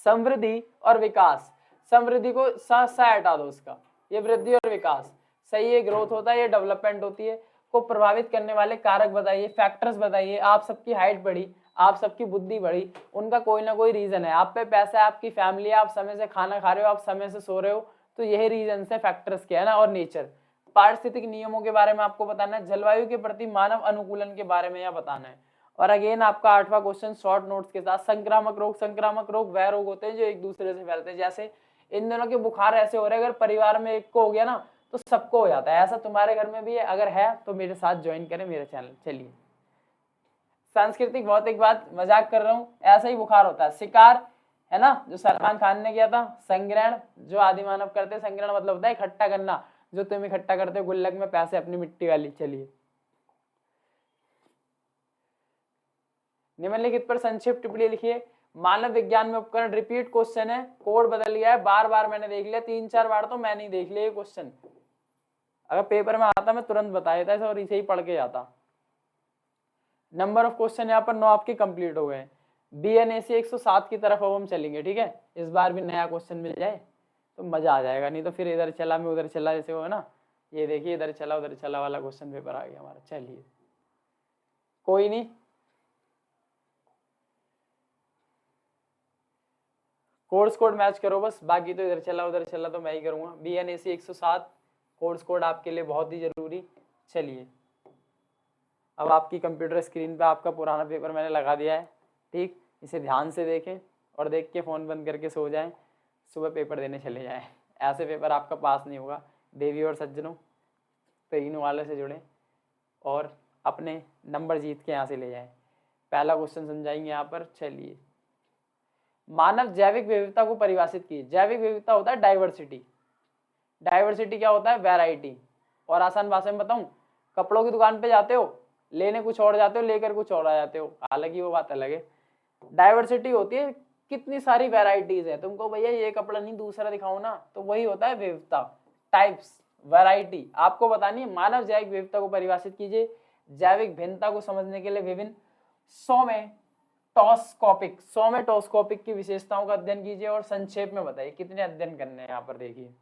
समृद्धि और विकास, समृद्धि को सा हटा दो उसका, ये वृद्धि और विकास, सही है, ग्रोथ होता है, ये डेवलपमेंट होती है, को प्रभावित करने वाले कारक बताइए, फैक्टर्स बताइए। आप सबकी हाइट बढ़ी, आप सबकी बुद्धि बढ़ी, उनका कोई ना कोई रीजन है, आप पे पैसा है, आपकी फैमिली है, आप समय से खाना खा रहे हो, आप समय से सो रहे हो, तो यही रीजन है, फैक्टर्स क्या है ना, और नेचर। पारिस्थितिक नियमों के बारे में आपको बताना है, जलवायु के प्रति मानव अनुकूलन के बारे में यह बताना है। और अगेन आपका 8वां क्वेश्चन शॉर्ट नोट्स के साथ, संक्रामक रोग, संक्रामक रोग वह रोग होते हैं जो एक दूसरे से फैलते हैं, जैसे इन दोनों के बुखार ऐसे हो रहे हैं, अगर परिवार में एक को हो गया ना तो सबको हो जाता है, ऐसा तुम्हारे घर में भी है, अगर है तो मेरे साथ ज्वाइन करें मेरा चैनल। चलिए, सांस्कृतिक भौतिक बात मजाक कर रहा हूँ, ऐसा ही बुखार होता है। शिकार है ना, जो सलमान खान ने किया था। संग्रहण, जो आदि मानव करते, संग्रहण मतलब होता है इकट्ठा करना, जो तुम इकट्ठा करते हो गुल्लक में पैसे अपनी मिट्टी वाली। चलिए, निम्नलिखित पर संक्षिप्त टिप्पणी लिखिए। मानव विज्ञान में उपकरण, रिपीट क्वेश्चन है, कोड बदल गया है, बार बार मैंने देख लिया, 3-4 बार तो मैंने ही देख लिया ये क्वेश्चन, अगर पेपर में आता मैं तुरंत बता देता है और इसे ही पढ़ के जाता। नंबर ऑफ क्वेश्चन यहाँ पर 9 आपके कंप्लीट हो गए। BNAC 107 की तरफ अब हम चलेंगे, ठीक है। इस बार भी नया क्वेश्चन मिल जाए तो मजा आ जाएगा, नहीं तो फिर इधर चला मैं उधर चला, जैसे हो ना, ये देखिए इधर चला उधर चला वाला क्वेश्चन पेपर आ गया हमारा। चलिए, कोई नहीं, कोर्स कोड मैच करो बस, बाकी तो इधर चला उधर चला तो मैं ही करूंगा। BNAC 107 कोर्स कोड आपके लिए बहुत ही जरूरी। चलिए, अब आपकी कंप्यूटर स्क्रीन पे आपका पुराना पेपर मैंने लगा दिया है, ठीक, इसे ध्यान से देखें और देख के फ़ोन बंद करके सो जाएं, सुबह पेपर देने चले जाएं। ऐसे पेपर आपका पास नहीं होगा। देवी और सज्जनों, तीन वाले से जुड़ें और अपने नंबर जीत के यहाँ से ले जाएं। पहला क्वेश्चन समझाएंगे यहाँ पर। चलिए, मानव जैविक विविधता को परिभाषित कीजिए। जैविक विविधता होता है डाइवर्सिटी, डाइवर्सिटी क्या होता है, वैरायटी। और आसान भाषा में बताऊं, कपड़ों की दुकान पे जाते हो, लेने कुछ और जाते हो, लेकर कुछ और आ जाते हो, हालांकि वो बात अलग है। डाइवर्सिटी होती है कितनी सारी वैरायटीज है, तुमको भैया ये कपड़ा नहीं दूसरा दिखाओ ना, तो वही होता है विविधता, टाइप्स, वैरायटी आपको बतानी है। मानव जैविक विविधता को परिभाषित कीजिए। जैविक भिन्नता को समझने के लिए विभिन्न सोमेटोस्कोपिक की विशेषताओं का अध्ययन कीजिए और संक्षेप में बताइए कितने अध्ययन करने हैं यहाँ पर। देखिए,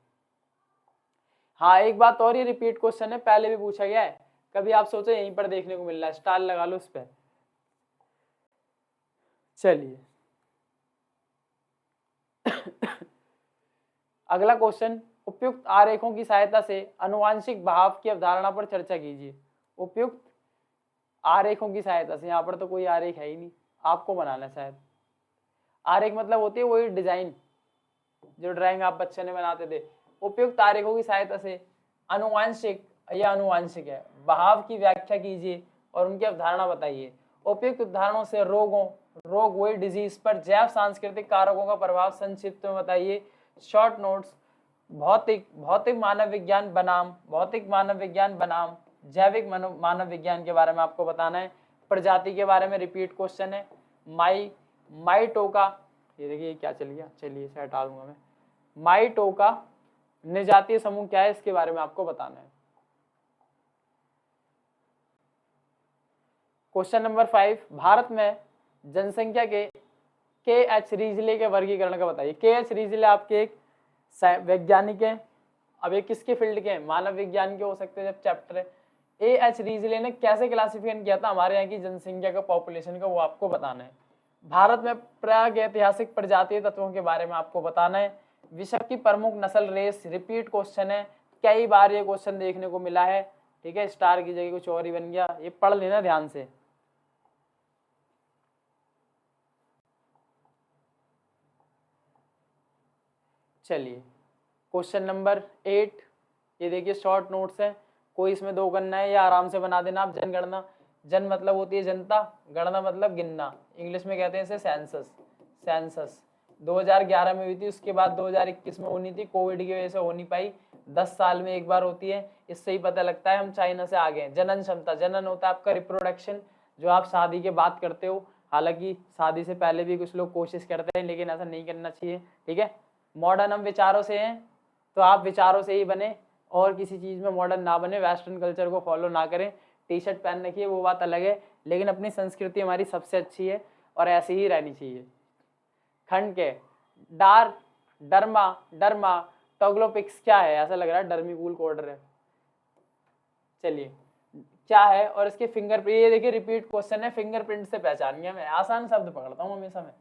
हाँ एक बात और, ये रिपीट क्वेश्चन है, पहले भी पूछा गया है, कभी आप सोचो यहीं पर देखने को मिल रहा है, स्टार लगा लो उस पर। चलिए, अगला क्वेश्चन, उपयुक्त आरेखों की सहायता से अनुवांशिक बहाव की अवधारणा पर चर्चा कीजिए। उपयुक्त आरेखों की सहायता से, यहाँ पर तो कोई आरेख है ही नहीं, आपको बनाना है शायद। आरेख मतलब होती है वही डिजाइन जो ड्राइंग आप बच्चे ने बनाते थे। उपयुक्त आरेखों की सहायता से अनुवांशिक या अनुवांशिक है बहाव की व्याख्या कीजिए और उनकी अवधारणा बताइए। उपयुक्त उदाहरणों से रोग वही डिजीज पर जैव सांस्कृतिक कारकों का प्रभाव संक्षिप्त में बताइए। शॉर्ट नोट्स, भौतिक मानव विज्ञान बनाम जैविक मानव विज्ञान के बारे में आपको बताना है। प्रजाति के बारे में रिपीट क्वेश्चन है। माइटोका, ये देखिए क्या चल गया, चलिए इसे हटा दूंगा मैं। माइटोका निजातीय समूह क्या है, इसके बारे में आपको बताना है। क्वेश्चन नंबर 5, भारत में जनसंख्या के एच रीजले के वर्गीकरण का बताइए। के एच रीजले आपके एक वैज्ञानिक हैं, अब ये किसके फील्ड के हैं, मानव विज्ञान के हो सकते हैं, जब चैप्टर है। एच रीजले ने कैसे क्लासिफिकेशन किया था हमारे यहाँ की जनसंख्या का, पॉपुलेशन का, वो आपको बताना है। भारत में प्राग ऐतिहासिक प्रजातीय तत्वों के बारे में आपको बताना है। विश्व की प्रमुख नस्ल रेस, रिपीट क्वेश्चन है, कई बार ये क्वेश्चन देखने को मिला है, ठीक है, स्टार की जगह कुछ और ही बन गया, ये पढ़ लेना ध्यान से। चलिए, क्वेश्चन नंबर 8, ये देखिए शॉर्ट नोट्स है, कोई इसमें दो करना है या आराम से बना देना आप। जनगणना, जन मतलब होती है जनता, गणना मतलब गिनना, इंग्लिश में कहते हैं इसे सेंसस। 2011 में हुई थी, उसके बाद 2021 में होनी थी, कोविड की वजह से हो नहीं पाई। 10 साल में एक बार होती है, इससे ही पता लगता है हम चाइना से आगे हैं। जनन क्षमता, जनन होता है आपका रिप्रोडक्शन, जो आप शादी के बाद करते हो, हालांकि शादी से पहले भी कुछ लोग कोशिश करते हैं लेकिन ऐसा नहीं करना चाहिए, ठीक है। मॉडर्न हम विचारों से हैं तो आप विचारों से ही बने, और किसी चीज़ में मॉडर्न ना बने, वेस्टर्न कल्चर को फॉलो ना करें, टी शर्ट पहन रखिए वो बात अलग है, लेकिन अपनी संस्कृति हमारी सबसे अच्छी है और ऐसी ही रहनी चाहिए। खंड के डार, डरमा, डरमा, टोग्लोपिक्स क्या है? ऐसा लग रहा है डर्मीकूल कोडर है। चलिए क्या है, और इसके फिंगरप्रिंट, ये देखिए रिपीट क्वेश्चन है, फिंगरप्रिंट से पहचानिए। मैं आसान शब्द पकड़ता हूँ हमेशा में,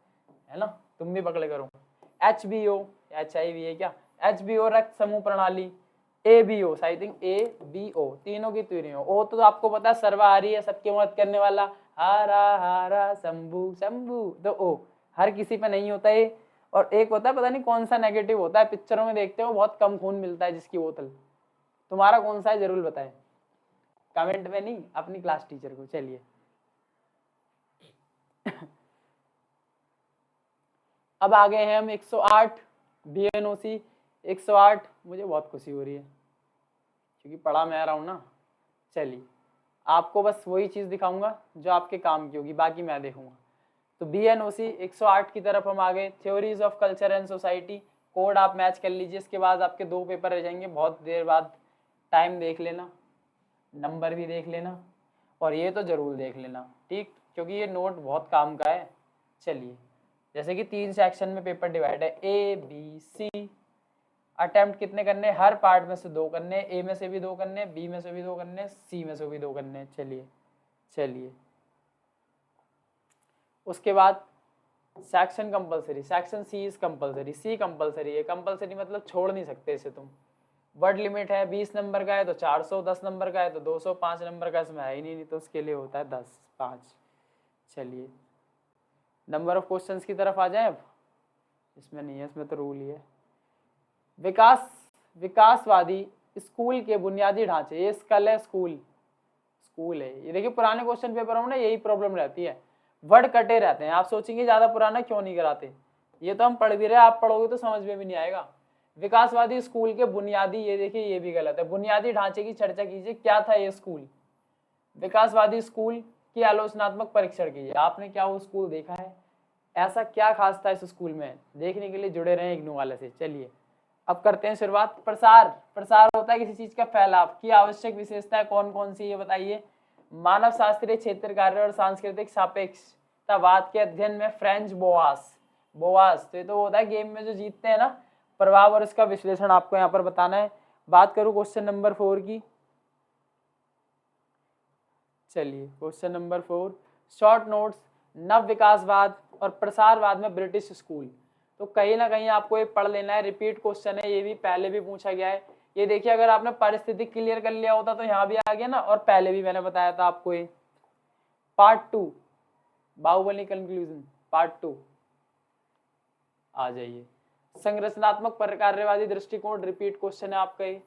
है ना, तुम भी पकड़े करो। HBO, HIV है क्या? HBO रक्त समूह प्रणाली, ABO आई थिंक ABO, तीनों की तीनों। ओ तो आपको पता है सर्वहारी है, सबकी मदद करने वाला, हारा हारा शंभू शंभू, तो ओ हर किसी पे नहीं होता है। और एक होता है पता नहीं कौन सा नेगेटिव होता है, पिक्चरों में देखते हो बहुत कम खून मिलता है जिसकी बोतल, तुम्हारा कौन सा है जरूर बताएं कमेंट में, नहीं अपनी क्लास टीचर को। चलिए अब आ गए हैं हम 108 BNOC 108। मुझे बहुत खुशी हो रही है क्योंकि पढ़ा मैं रहा हूँ ना। चलिए आपको बस वही चीज़ दिखाऊंगा जो आपके काम की होगी, बाकी मैं देखूंगा। तो BNOC 108 की तरफ हम आ गए। Theories of culture and society, code आप मैच कर लीजिए। इसके बाद आपके 2 पेपर रह जाएंगे बहुत देर बाद। टाइम देख लेना, नंबर भी देख लेना, और ये तो जरूर देख लेना, ठीक, क्योंकि ये नोट बहुत काम का है। चलिए जैसे कि 3 सेक्शन में पेपर डिवाइड है, ABC। अटेम्प्ट कितने करने? हर पार्ट में से 2 करने, A में से भी 2 करने, B में से भी 2 करने, C में से भी 2 करने। चलिए चलिए उसके बाद section compulsory, section C is compulsory. C compulsory है, कंपलसरी मतलब छोड़ नहीं सकते इसे तुम। वर्ड लिमिट है 20 नंबर का है तो 400, 10 नंबर का है तो 200, 5 नंबर का इसमें है ही नहीं तो उसके लिए होता है 10, 5। चलिए नंबर ऑफ क्वेश्चंस की तरफ आ जाए अब। इसमें नहीं है, इसमें तो रूल ही है। विकासवादी स्कूल के बुनियादी ढांचे, ये स्कल है, स्कूल है। ये देखिए पुराने क्वेश्चन पेपर में ना यही प्रॉब्लम रहती है, वर्ड कटे रहते हैं। आप सोचेंगे ज्यादा पुराना क्यों नहीं कराते, ये तो हम पढ़ भी रहे, आप पढ़ोगे तो समझ में भी नहीं आएगा। विकासवादी स्कूल के बुनियादी, ये देखिए ये भी गलत है, बुनियादी ढांचे की चर्चा कीजिए। क्या था ये स्कूल? विकासवादी स्कूल की आलोचनात्मक परीक्षण कीजिए। आपने क्या वो स्कूल देखा है? ऐसा क्या खास था इस स्कूल में? देखने के लिए जुड़े रहे इग्नू वाले से। चलिए अब करते हैं शुरुआत। प्रसार, प्रसार होता है किसी चीज का फैलाव की आवश्यक विशेषताएं कौन कौन सी, ये बताइए। मानव शास्त्रीय क्षेत्र कार्य और सांस्कृतिक सापेक्षतावाद के अध्ययन में फ्रेंच बोआस, तो ये तो होता है गेम में जो जीतते हैं ना, प्रभाव और इसका विश्लेषण आपको यहाँ पर बताना है। बात करूं क्वेश्चन नंबर 4 की। चलिए क्वेश्चन नंबर 4, शॉर्ट नोट्स, नव विकासवाद और प्रसारवाद में ब्रिटिश स्कूल। तो कहीं ना कहीं आपको ये पढ़ लेना है, रिपीट क्वेश्चन है, ये भी पहले भी पूछा गया है। ये देखिए अगर आपने परिस्थिति क्लियर कर लिया होता तो यहाँ भी आ गया ना, और पहले भी मैंने बताया था आपको ये। पार्ट 2 बाहुबली कंक्लूजन, पार्ट 2 आ जाइए। संरचनात्मक कार्यवादी दृष्टिकोण, रिपीट क्वेश्चन है आपका ये।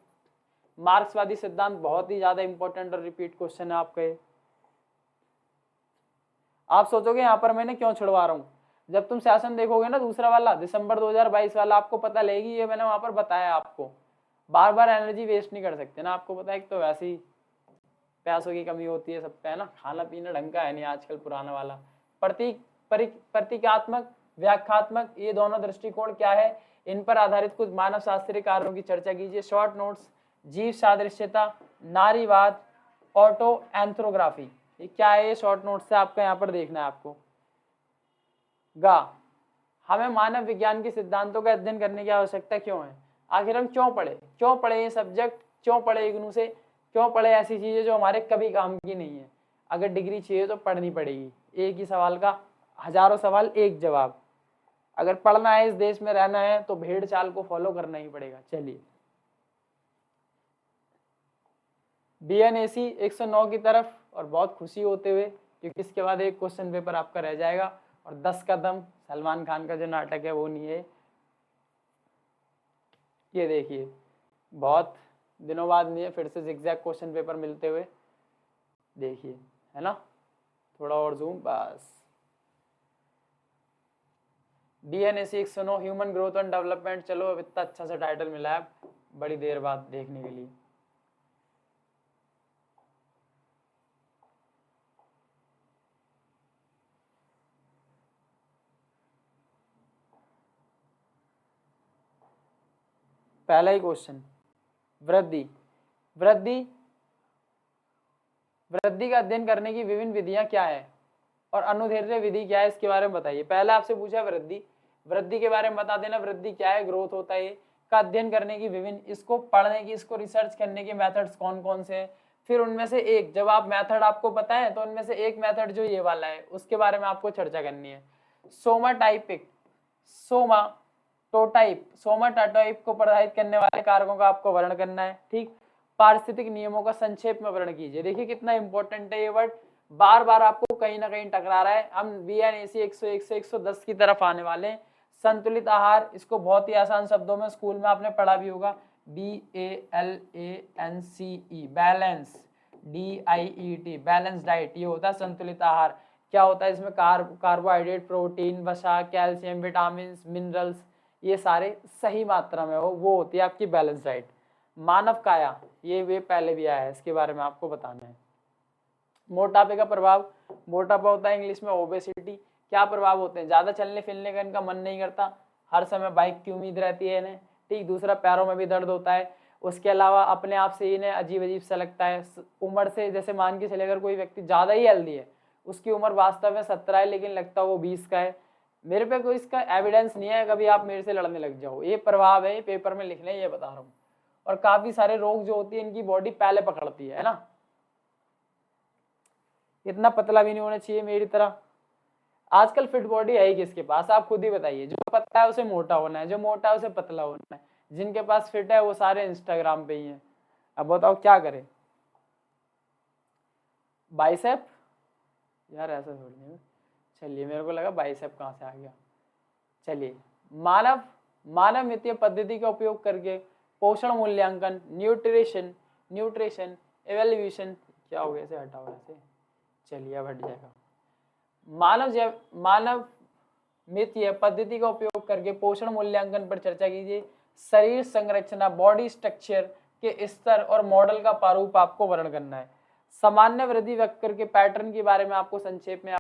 मार्क्सवादी सिद्धांत बहुत ही ज्यादा इंपॉर्टेंट और रिपीट क्वेश्चन है आपका ये। आप सोचोगे यहाँ पर मैंने क्यों छुड़वा रहा हूँ, जब तुम सेशन देखोगे ना दूसरा वाला दिसंबर 2022 वाला, आपको पता लगेगी ये मैंने वहां पर बताया आपको। बार बार एनर्जी वेस्ट नहीं कर सकते ना, आपको पता है तो वैसे ही पैसों की कमी होती है सब पे, है ना, खाना पीना ढंग का है नहीं आजकल पुराना वाला। प्रतीकात्मक, व्याख्यात्मक, ये दोनों दृष्टिकोण क्या है, इन पर आधारित कुछ मानव शास्त्रीय कार्यों की चर्चा कीजिए। शॉर्ट नोट्स, जीव सादृश्यता, नारीवाद, ऑटो एंथ्रोग्राफी, ये क्या है? ये शॉर्ट नोट से आपका यहाँ पर देखना है आपको। गा, हमें मानव विज्ञान के सिद्धांतों का अध्ययन करने की आवश्यकता क्यों है? आखिर हम क्यों पढ़े ये सब्जेक्ट, क्यों पढ़े इग्नू से, क्यों पढ़े ऐसी चीजें जो हमारे कभी काम की नहीं है? अगर डिग्री चाहिए तो पढ़नी पड़ेगी, एक ही सवाल का हजारों सवाल एक जवाब। अगर पढ़ना है, इस देश में रहना है, तो भेड़ चाल को फॉलो करना ही पड़ेगा। चलिए BNAC 109 की तरफ, और बहुत खुशी होते हुए क्योंकि इसके बाद एक क्वेश्चन पेपर आपका रह जाएगा, और 10 का दम सलमान खान का जो नाटक है वो नहीं है। ये देखिए बहुत दिनों बाद नहीं है, फिर से जिगजैग क्वेश्चन पेपर मिलते हुए, देखिए, है ना, थोड़ा और जूम बस। BNAC 109 human growth and development. चलो अब इतना अच्छा सा टाइटल मिला है बड़ी देर बाद देखने के लिए। पहला ही क्वेश्चन, वृद्धि वृद्धि वृद्धि का अध्ययन करने की विभिन्न विधियां क्या है और अनुदैर्ध्य विधि क्या है, इसके बारे में बताइए। पहले आपसे पूछा वृद्धि, वृद्धि के बारे में बता देना, वृद्धि क्या है, ग्रोथ होता है, का अध्ययन करने की विभिन्न, इसको पढ़ने की, इसको रिसर्च करने के मेथड्स कौन कौन से हैं। फिर उनमें से एक, जब आप मेथड आपको पता है तो उनमें से एक मेथड जो ये वाला है उसके बारे में आपको चर्चा करनी है। सोमाटाइपिक सोमाटोटाइप को प्रभावित करने वाले कारकों का आपको वर्णन करना है। ठीक, पारिस्थितिक नियमों का संक्षेप में वर्णन कीजिए। देखिए कितना इंपॉर्टेंट है ये वर्ड, बार बार आपको कहीं ना कहीं टकरा रहा है। हम BNAC 101 से 110 की तरफ आने वाले हैं। संतुलित आहार, इसको बहुत ही आसान शब्दों में स्कूल में आपने पढ़ा भी होगा, BALANCE, balance, DIET, balance diet, ये होता है संतुलित आहार। क्या होता है इसमें, कार्बोहाइड्रेट, प्रोटीन, वसा, कैल्शियम, विटामिन, मिनरल्स, ये सारे सही मात्रा में हो, वो होती है आपकी बैलेंस डाइट। मानव काया, ये वे पहले भी आया है, इसके बारे में आपको बताना है। मोटापे का प्रभाव, मोटापा होता है इंग्लिश में ओबेसिटी। क्या प्रभाव होते हैं, ज्यादा चलने फिरने का इनका मन नहीं करता, हर समय बाइक की उम्मीद रहती है इन्हें। ठीक, दूसरा पैरों में भी दर्द होता है। उसके अलावा अपने आप से इन्हें अजीब अजीब सा लगता है। उम्र से, जैसे मान के चले अगर कोई व्यक्ति ज्यादा ही हेल्दी है, उसकी उम्र वास्तव में 17 है लेकिन लगता है वो 20 का है। मेरे पे कोई इसका एविडेंस नहीं है, कभी आप मेरे से लड़ने लग जाओ, ये प्रभाव है, पेपर में लिख लें, ये बता रहा हूँ। और काफी सारे रोग जो होती है इनकी बॉडी पहले पकड़ती है ना। इतना पतला भी नहीं होना चाहिए मेरी तरह। आजकल फिट बॉडी है ही किसके पास, आप खुद ही बताइए। जो पतला है उसे मोटा होना है, जो मोटा है उसे पतला होना है। जिनके पास फिट है वो सारे इंस्टाग्राम पे ही हैं। अब बताओ क्या करें। बाइसेप, यार ऐसा थोड़ी है। चलिए, मेरे को लगा बाइसेप कहाँ से आ गया। चलिए, मानव मितीय पद्धति का उपयोग करके पोषण मूल्यांकन, न्यूट्रिशन एवेल्यूएशन, क्या हो गया, इसे हटाओ ऐसे, चलिए अब हट जाएगा। मानव मितीय पद्धति का उपयोग करके पोषण मूल्यांकन पर चर्चा कीजिए। शरीर संरचना, बॉडी स्ट्रक्चर के स्तर और मॉडल का प्रारूप आपको वर्णन करना है। सामान्य वृद्धि वक्र के पैटर्न के बारे में आपको संक्षेप में